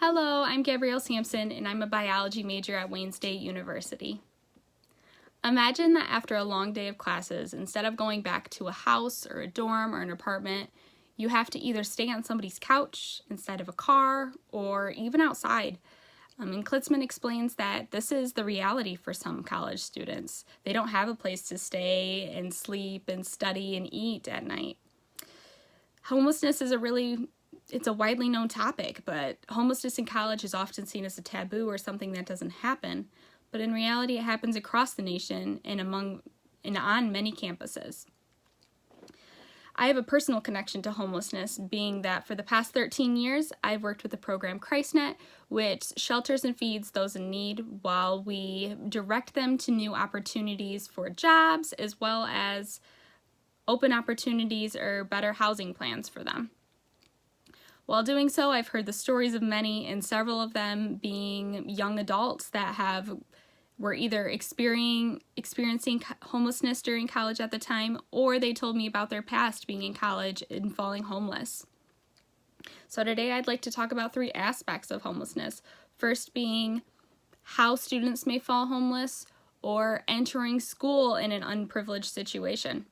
Hello, I'm Gabrielle Sampson, and I'm a biology major at Wayne State University. Imagine that after a long day of classes, instead of going back to a house or a dorm or an apartment, you have to either stay on somebody's couch instead of a car or even outside. And Klitzman explains that this is the reality for some college students. They don't have a place to stay and sleep and study and eat at night. Homelessness is it's a widely known topic, but homelessness in college is often seen as a taboo or something that doesn't happen. But in reality, it happens across the nation and on many campuses. I have a personal connection to homelessness, being that for the past 13 years, I've worked with the program ChristNet, which shelters and feeds those in need while we direct them to new opportunities for jobs, as well as open opportunities or better housing plans for them. While doing so, I've heard the stories of many, and several of them being young adults that were either experiencing homelessness during college at the time, or they told me about their past being in college and falling homeless. So today I'd like to talk about 3 aspects of homelessness. First being how students may fall homeless or entering school in an unprivileged situation.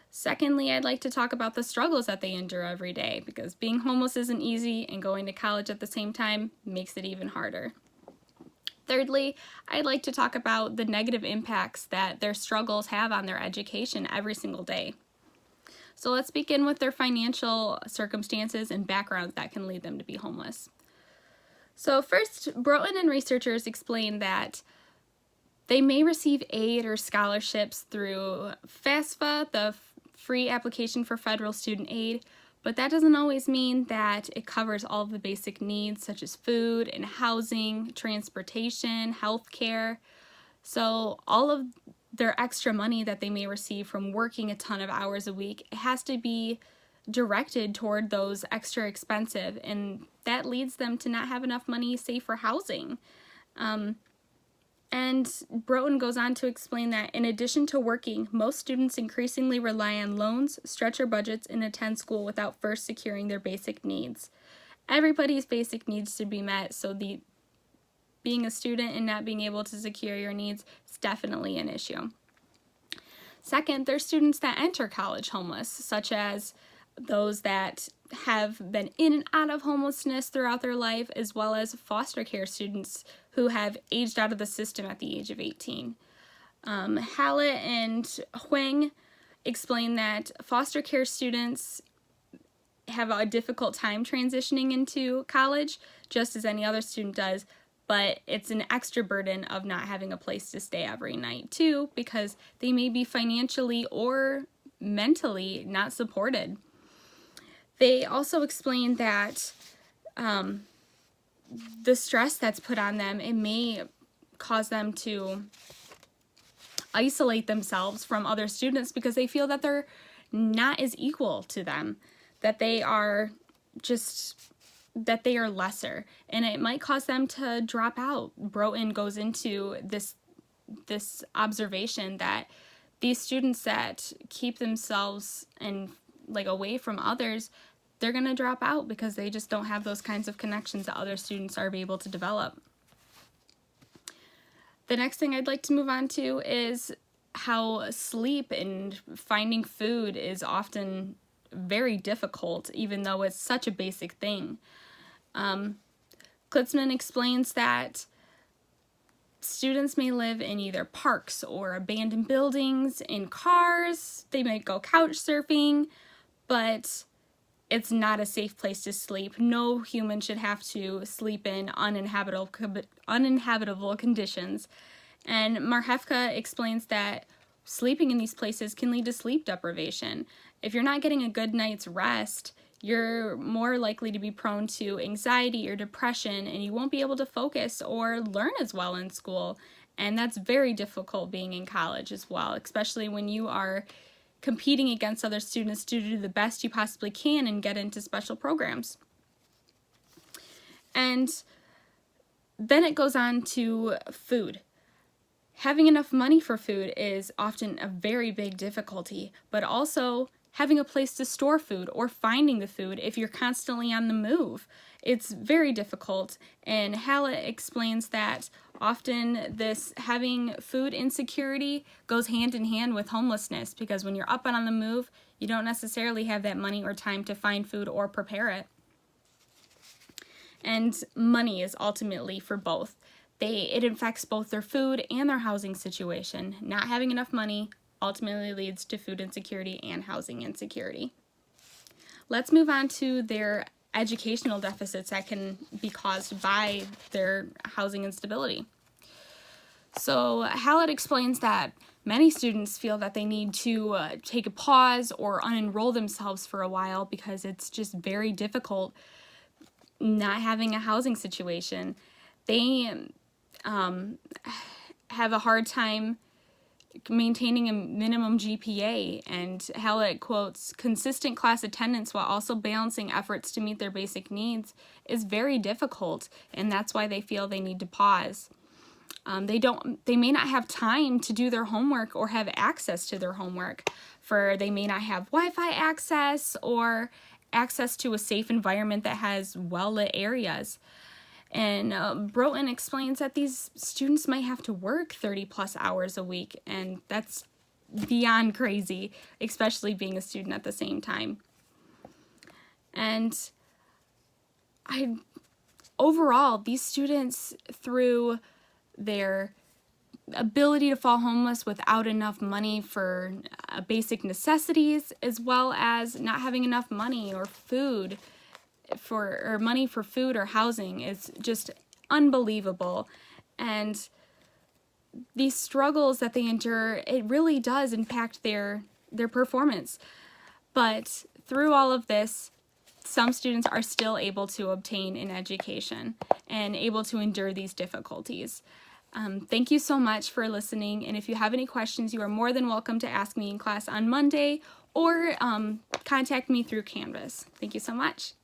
Secondly, I'd like to talk about the struggles that they endure every day, because being homeless isn't easy and going to college at the same time makes it even harder. Thirdly, I'd like to talk about the negative impacts that their struggles have on their education every single day. So let's begin with their financial circumstances and backgrounds that can lead them to be homeless. So first, Broughton and researchers explain that they may receive aid or scholarships through FAFSA, the free application for federal student aid, but that doesn't always mean that it covers all of the basic needs such as food and housing, transportation, health care. So all of their extra money that they may receive from working a ton of hours a week, it has to be directed toward those extra expensive, and that leads them to not have enough money saved for housing. And Broughton goes on to explain that in addition to working, most students increasingly rely on loans, stretch their budgets, and attend school without first securing their basic needs. Everybody's basic needs to be met, so being a student and not being able to secure your needs is definitely an issue. Second, there's students that enter college homeless, such as those that have been in and out of homelessness throughout their life, as well as foster care students who have aged out of the system at the age of 18. Hallett and Huang explain that foster care students have a difficult time transitioning into college, just as any other student does, but it's an extra burden of not having a place to stay every night too, because they may be financially or mentally not supported. They also explain that the stress that's put on them, it may cause them to isolate themselves from other students because they feel that they're not as equal to them, that they are lesser, and it might cause them to drop out. Broughton goes into this observation that these students that keep themselves away from others, they're going to drop out because they just don't have those kinds of connections that other students are able to develop. The next thing I'd like to move on to is how sleep and finding food is often very difficult, even though it's such a basic thing. Klitzman explains that students may live in either parks or abandoned buildings, in cars, they might go couch surfing, but it's not a safe place to sleep. No human should have to sleep in uninhabitable conditions. And Marhefka explains that sleeping in these places can lead to sleep deprivation. If you're not getting a good night's rest, you're more likely to be prone to anxiety or depression, and you won't be able to focus or learn as well in school. And that's very difficult being in college as well, especially when you are competing against other students to do the best you possibly can and get into special programs. And then it goes on to food. Having enough money for food is often a very big difficulty, but also having a place to store food or finding the food if you're constantly on the move. It's very difficult, and Hallett explains that often this having food insecurity goes hand in hand with homelessness, because when you're up and on the move, you don't necessarily have that money or time to find food or prepare it. And money is ultimately for both. It affects both their food and their housing situation. Not having enough money ultimately leads to food insecurity and housing insecurity. Let's move on to their educational deficits that can be caused by their housing instability. So Hallett explains that many students feel that they need to take a pause or unenroll themselves for a while because it's just very difficult not having a housing situation. They have a hard time maintaining a minimum GPA, and Hallett quotes, "Consistent class attendance while also balancing efforts to meet their basic needs is very difficult, and that's why they feel they need to pause." They may not have time to do their homework or have access to their homework, for they may not have Wi-Fi access or access to a safe environment that has well-lit areas. And Broughton explains that these students might have to work 30 plus hours a week, and that's beyond crazy, especially being a student at the same time. And overall, these students, through their ability to fall homeless without enough money for basic necessities, as well as not having enough money or food or money for food or housing, is just unbelievable. And these struggles that they endure, it really does impact their performance. But through all of this, some students are still able to obtain an education and able to endure these difficulties. Thank you so much for listening, and if you have any questions, you are more than welcome to ask me in class on Monday or contact me through Canvas. Thank you so much.